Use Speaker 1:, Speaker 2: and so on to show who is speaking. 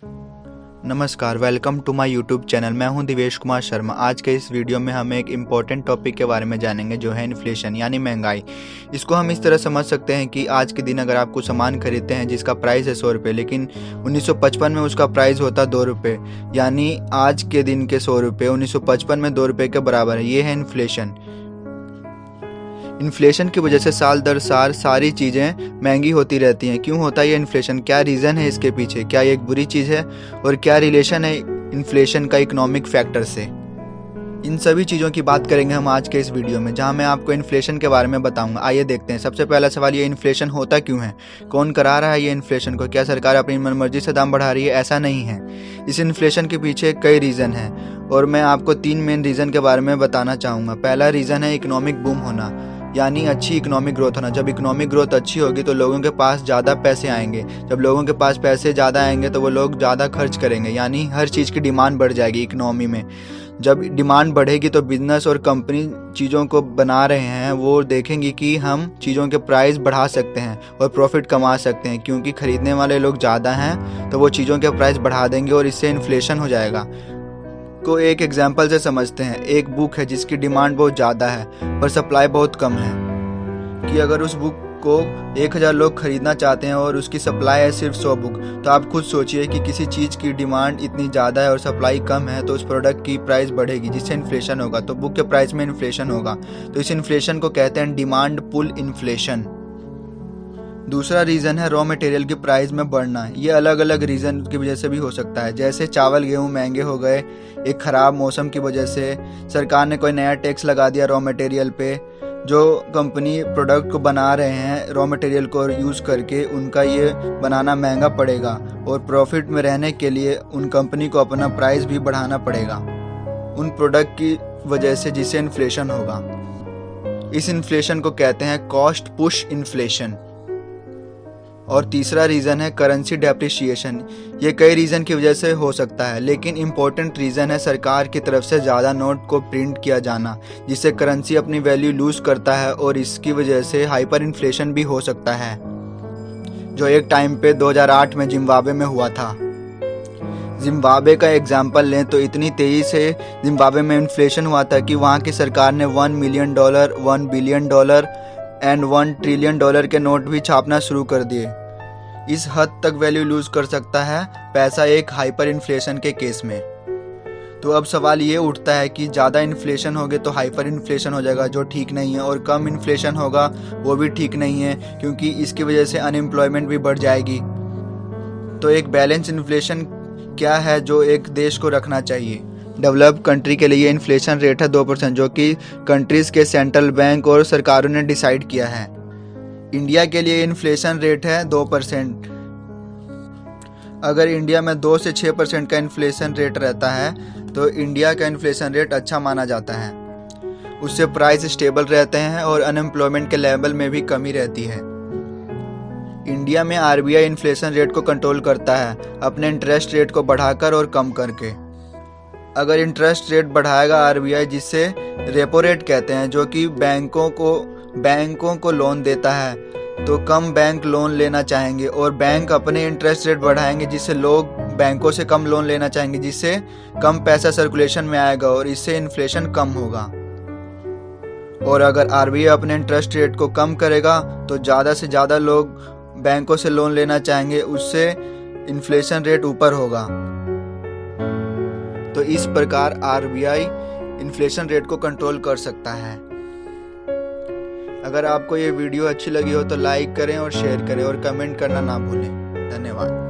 Speaker 1: नमस्कार, welcome to my YouTube channel. मैं हूं दिवेश कुमार शर्मा। आज के इस वीडियो में हम एक इम्पॉर्टेंट टॉपिक के बारे में जानेंगे जो है इन्फ्लेशन यानी महंगाई। इसको हम इस तरह समझ सकते हैं कि आज के दिन अगर आप कुछ सामान खरीदते हैं जिसका प्राइस है 100 रुपये, लेकिन 1955 में उसका प्राइस होता 2 रुपये, यानी आज के दिन के 100 रुपये 1955 में 2 रुपये के बराबर है। ये है इन्फ्लेशन। इन्फ्लेशन की वजह से साल दर साल सारी चीज़ें महंगी होती रहती हैं। क्यों होता है ये इन्फ्लेशन? क्या रीज़न है इसके पीछे? क्या ये एक बुरी चीज़ है? और क्या रिलेशन है इन्फ्लेशन का इकोनॉमिक फैक्टर से? इन सभी चीज़ों की बात करेंगे हम आज के इस वीडियो में, जहां मैं आपको इन्फ्लेशन के बारे में बताऊंगा। आइए देखते हैं। सबसे पहला सवाल, ये इन्फ्लेशन होता क्यों है? कौन करा रहा है ये इन्फ्लेशन को? क्या सरकार अपनी मनमर्जी से दाम बढ़ा रही है? ऐसा नहीं है। इस इन्फ्लेशन के पीछे कई रीज़न हैं और मैं आपको 3 मेन रीज़न के बारे में बताना चाहूँगा। पहला रीज़न है इकोनॉमिक बूम होना, यानी अच्छी इकोनॉमिक ग्रोथ होना। जब इकोनॉमिक ग्रोथ अच्छी होगी तो लोगों के पास ज़्यादा पैसे आएंगे। जब लोगों के पास पैसे ज़्यादा आएंगे तो वो लोग ज़्यादा खर्च करेंगे, यानी हर चीज़ की डिमांड बढ़ जाएगी इकोनॉमी में। जब डिमांड बढ़ेगी तो बिजनेस और कंपनी चीज़ों को बना रहे हैं वो देखेंगी कि हम चीज़ों के प्राइस बढ़ा सकते हैं और प्रॉफिट कमा सकते हैं, क्योंकि खरीदने वाले लोग ज़्यादा हैं तो वो चीज़ों के प्राइस बढ़ा देंगे और इससे इन्फ्लेशन हो जाएगा। को एक एग्जाम्पल से समझते हैं। एक बुक है जिसकी डिमांड बहुत ज़्यादा है पर सप्लाई बहुत कम है, कि अगर उस बुक को 1000 लोग खरीदना चाहते हैं और उसकी सप्लाई है सिर्फ 100 बुक, तो आप खुद सोचिए कि किसी चीज़ की डिमांड इतनी ज़्यादा है और सप्लाई कम है तो उस प्रोडक्ट की प्राइस बढ़ेगी, जिससे इन्फ्लेशन होगा। तो बुक के प्राइस में इन्फ्लेशन होगा। तो इस इन्फ्लेशन को कहते हैं डिमांड पुल इन्फ्लेशन। दूसरा रीज़न है रॉ मटेरियल की प्राइस में बढ़ना। ये अलग अलग रीज़न की वजह से भी हो सकता है, जैसे चावल गेहूँ महंगे हो गए एक ख़राब मौसम की वजह से। सरकार ने कोई नया टैक्स लगा दिया रॉ मटेरियल पे। जो कंपनी प्रोडक्ट को बना रहे हैं रॉ मटेरियल को यूज़ करके, उनका ये बनाना महंगा पड़ेगा और प्रॉफिट में रहने के लिए उन कंपनी को अपना प्राइस भी बढ़ाना पड़ेगा उन प्रोडक्ट की वजह से, जिससे इन्फ्लेशन होगा। इस इन्फ्लेशन को कहते हैं कॉस्ट पुश इन्फ्लेशन। और तीसरा रीज़न है करेंसी डेप्रिसिएशन। ये कई रीज़न की वजह से हो सकता है, लेकिन इम्पोर्टेंट रीज़न है सरकार की तरफ से ज़्यादा नोट को प्रिंट किया जाना, जिससे करेंसी अपनी वैल्यू लूज़ करता है और इसकी वजह से हाइपर इन्फ्लेशन भी हो सकता है, जो एक टाइम पे 2008 में जिम्बाब्वे में हुआ था। जिम्बाब्वे का एग्जाम्पल लें तो इतनी तेज़ी से जिम्बाब्वे में इन्फ्लेशन हुआ था कि वहाँ की सरकार ने $1 मिलियन, $1 बिलियन एंड $1 ट्रिलियन के नोट भी छापना शुरू कर दिए। इस हद तक वैल्यू लूज कर सकता है पैसा एक हाइपर इन्फ्लेशन के केस में। तो अब सवाल ये उठता है कि ज़्यादा इन्फ्लेशन होगे तो हाइपर इन्फ्लेशन हो जाएगा, जो ठीक नहीं है, और कम इन्फ्लेशन होगा वो भी ठीक नहीं है, क्योंकि इसकी वजह से अनएम्प्लॉयमेंट भी बढ़ जाएगी। तो एक बैलेंस इन्फ्लेशन क्या है जो एक देश को रखना चाहिए? डेवलप्ड कंट्री के लिए इन्फ्लेशन रेट है 2%, जो कि कंट्रीज के सेंट्रल बैंक और सरकारों ने डिसाइड किया है। इंडिया के लिए इन्फ्लेशन रेट है 2%। अगर इंडिया में 2 से 6% का इन्फ्लेशन रेट रहता है तो इंडिया का इन्फ्लेशन रेट अच्छा माना जाता है। उससे प्राइस स्टेबल रहते हैं और अनएम्प्लॉयमेंट के लेवल में भी कमी रहती है। इंडिया में आरबीआई इन्फ्लेशन रेट को कंट्रोल करता है अपने इंटरेस्ट रेट को बढ़ाकर और कम करके। अगर इंटरेस्ट रेट बढ़ाएगा आरबीआई, जिससे रेपो रेट कहते हैं, जो कि बैंकों को लोन देता है, तो कम बैंक लोन लेना चाहेंगे और बैंक अपने इंटरेस्ट रेट बढ़ाएंगे, जिससे लोग बैंकों से कम लोन लेना चाहेंगे, जिससे कम पैसा सर्कुलेशन में आएगा और इससे इन्फ्लेशन कम होगा। और अगर आरबीआई अपने इंटरेस्ट रेट को कम करेगा तो ज़्यादा से ज़्यादा लोग बैंकों से लोन लेना चाहेंगे, उससे इन्फ्लेशन रेट ऊपर होगा। तो इस प्रकार आरबीआई इन्फ्लेशन रेट को कंट्रोल कर सकता है। अगर आपको ये वीडियो अच्छी लगी हो तो लाइक करें और शेयर करें और कमेंट करना ना भूलें। धन्यवाद।